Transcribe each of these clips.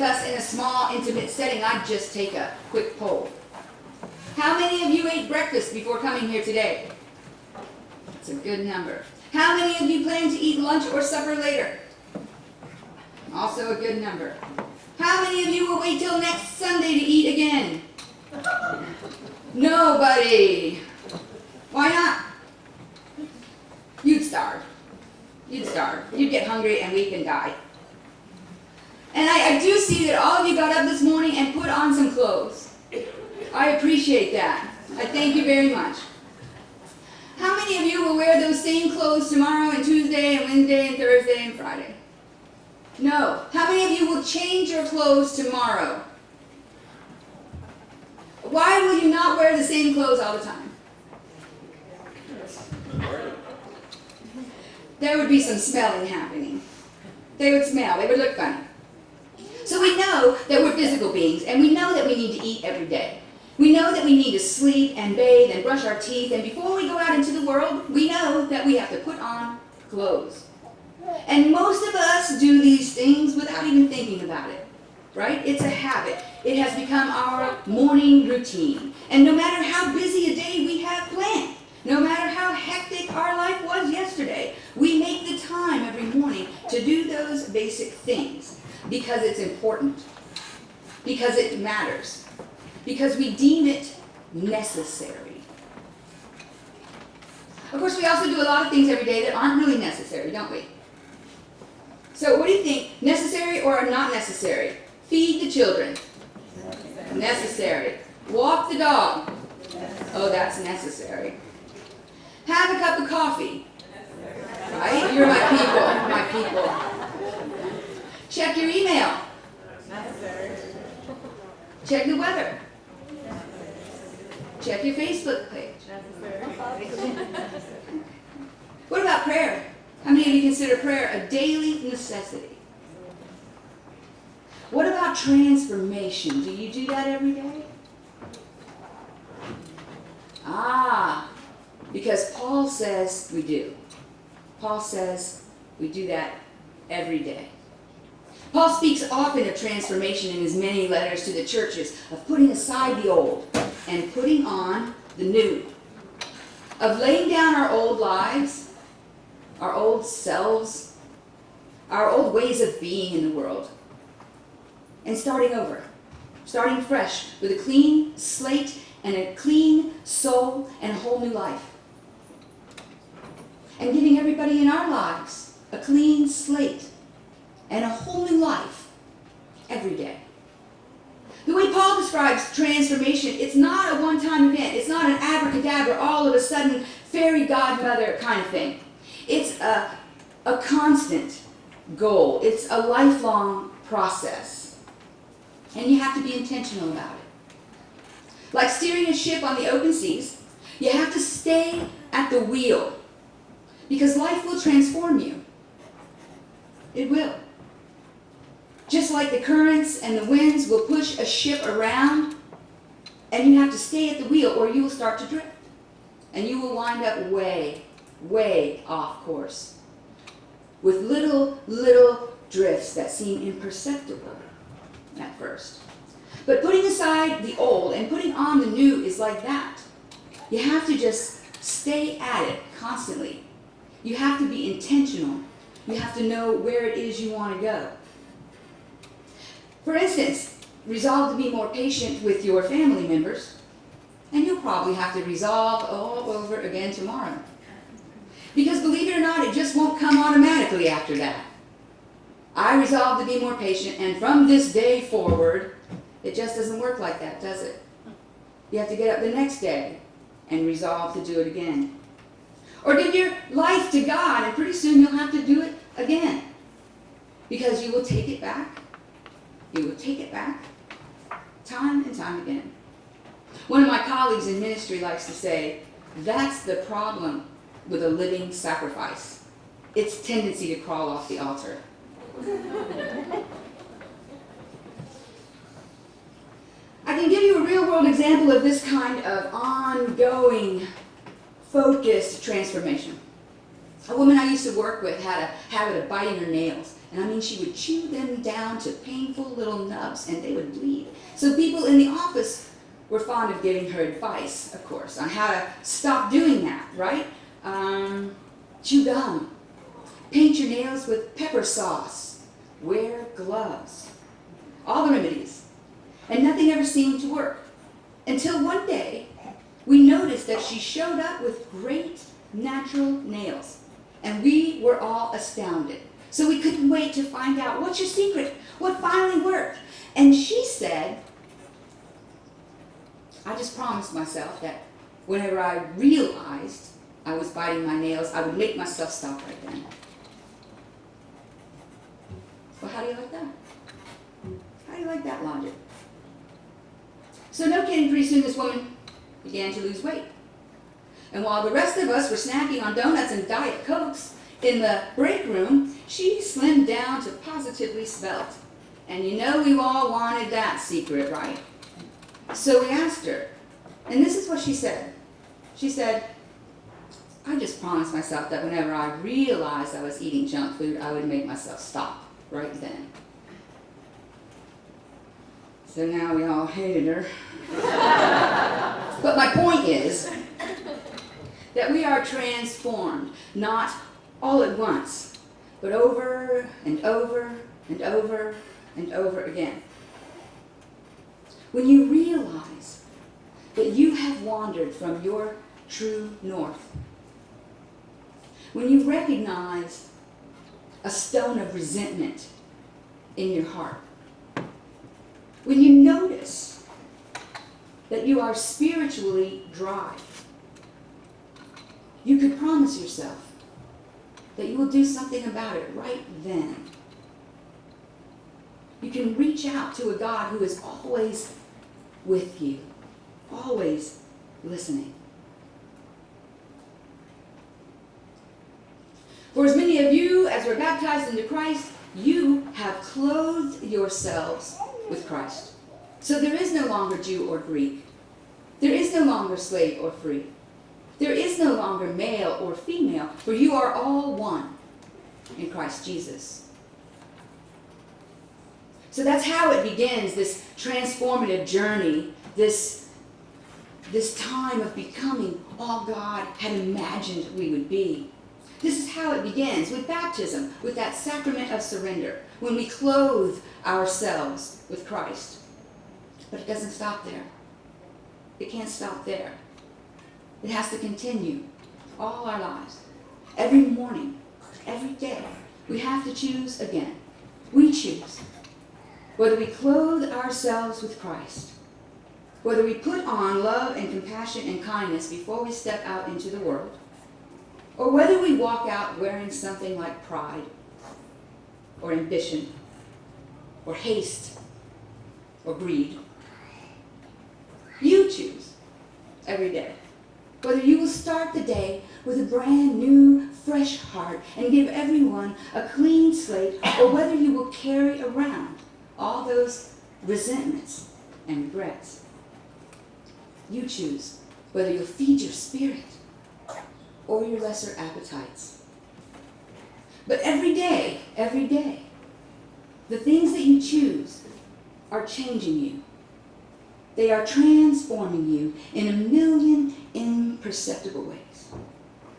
with us in a small, intimate setting, I'd just take a quick poll. How many of you ate breakfast before coming here today? That's a good number. How many of you plan to eat lunch or supper later? Also a good number. How many of you will wait till next Sunday to eat again? Nobody. Why not? You'd starve. You'd starve. You'd get hungry and weak and die. And I do see that all of you got up this morning and put on some clothes. I appreciate that. I thank you very much. How many of you will wear those same clothes tomorrow and Tuesday and Wednesday and Thursday and Friday? No. How many of you will change your clothes tomorrow? Why will you not wear the same clothes all the time? There would be some smelling happening. They would smell. They would look funny. So we know that we're physical beings, and we know that we need to eat every day. We know that we need to sleep and bathe and brush our teeth, and before we go out into the world, we know that we have to put on clothes. And most of us do these things without even thinking about it, right? It's a habit. It has become our morning routine. And no matter how busy a day we have planned, no matter how hectic our life was yesterday, we make the time every morning to do those basic things because it's important, because it matters, because we deem it necessary. Of course, we also do a lot of things every day that aren't really necessary, don't we? So what do you think? Necessary or not necessary? Feed the children. Necessary. Walk the dog. Oh, that's necessary. Have a cup of coffee. Right? You're my people. My people. Check your email. Necessary. Check the weather. Check your Facebook page. Necessary. What about prayer? How many of you consider prayer a daily necessity? What about transformation? Do you do that every day? Because Paul says we do. Paul says we do that every day. Paul speaks often of transformation in his many letters to the churches, of putting aside the old and putting on the new, of laying down our old lives, our old selves, our old ways of being in the world, and starting over, starting fresh with a clean slate and a clean soul and a whole new life. And giving everybody in our lives a clean slate and a whole new life every day. The way Paul describes transformation, it's not a one-time event. It's not an abracadabra, all of a sudden, fairy godmother kind of thing. It's a constant goal. It's a lifelong process. And you have to be intentional about it. Like steering a ship on the open seas, you have to stay at the wheel because life will transform you. It will. Just like the currents and the winds will push a ship around, and you have to stay at the wheel or you will start to drift. And you will wind up way, way off course with little drifts that seem imperceptible at first. But putting aside the old and putting on the new is like that. You have to just stay at it constantly. You have to be intentional. You have to know where it is you want to go. For instance, resolve to be more patient with your family members, and you'll probably have to resolve all over again tomorrow. Because believe it or not, it just won't come automatically after that. I resolve to be more patient, and from this day forward, it just doesn't work like that, does it? You have to get up the next day and resolve to do it again. Or give your life to God, and pretty soon you'll have to do it again. Because you will take it back. You will take it back time and time again. One of my colleagues in ministry likes to say, that's the problem with a living sacrifice. Its tendency to crawl off the altar. I can give you a real-world example of this kind of ongoing, focused transformation. A woman I used to work with had a habit of biting her nails. And I mean, she would chew them down to painful little nubs, and they would bleed. So people in the office were fond of giving her advice, of course, on how to stop doing that, right? Chew gum. Paint your nails with pepper sauce. Wear gloves. All the remedies. And nothing ever seemed to work. Until one day, we noticed that she showed up with great natural nails. And we were all astounded. So we couldn't wait to find out, what's your secret? What finally worked? And she said, I just promised myself that whenever I realized I was biting my nails, I would make myself stop right then. Well, how do you like that? How do you like that logic? So no kidding, pretty soon this woman began to lose weight. And while the rest of us were snacking on donuts and Diet Cokes in the break room, she slimmed down to positively svelte. And you know we all wanted that secret, right? So we asked her, and this is what she said. She said, I just promised myself that whenever I realized I was eating junk food, I would make myself stop right then. So now we all hated her. But my point is that we are transformed, not all at once, but over and over and over and over again. When you realize that you have wandered from your true north, when you recognize a stone of resentment in your heart, when you notice that you are spiritually dry, you could promise yourself that you will do something about it right then. You can reach out to a God who is always with you, always listening. For as many of you as were baptized into Christ, you have clothed yourselves with Christ. So there is no longer Jew or Greek. There is no longer slave or free. There is no longer male or female, for you are all one in Christ Jesus. So that's how it begins, this transformative journey, this time of becoming all God had imagined we would be. This is how it begins, with baptism, with that sacrament of surrender, when we clothe ourselves with Christ. But it doesn't stop there. It can't stop there. It has to continue all our lives. Every morning, every day, we have to choose again. We choose whether we clothe ourselves with Christ, whether we put on love and compassion and kindness before we step out into the world, or whether we walk out wearing something like pride, or ambition, or haste, or greed. You choose every day whether you will start the day with a brand new, fresh heart and give everyone a clean slate, or whether you will carry around all those resentments and regrets. You choose whether you'll feed your spirit or your lesser appetites. But every day, the things that you choose are changing you. They are transforming you in a million imperceptible ways,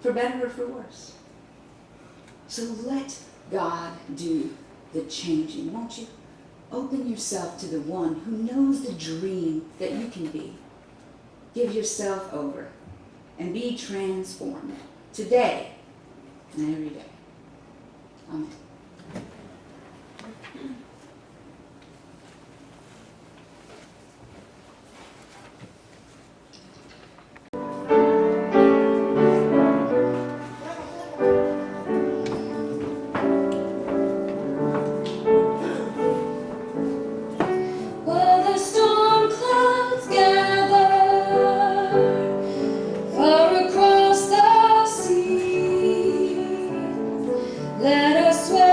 for better or for worse. So let God do the changing, won't you? Open yourself to the one who knows the dream that you can be. Give yourself over and be transformed today and every day. Amen. Let us swear.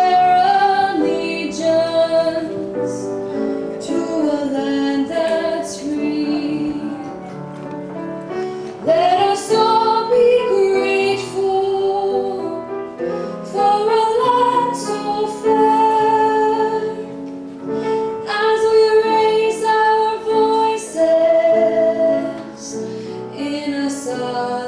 sun.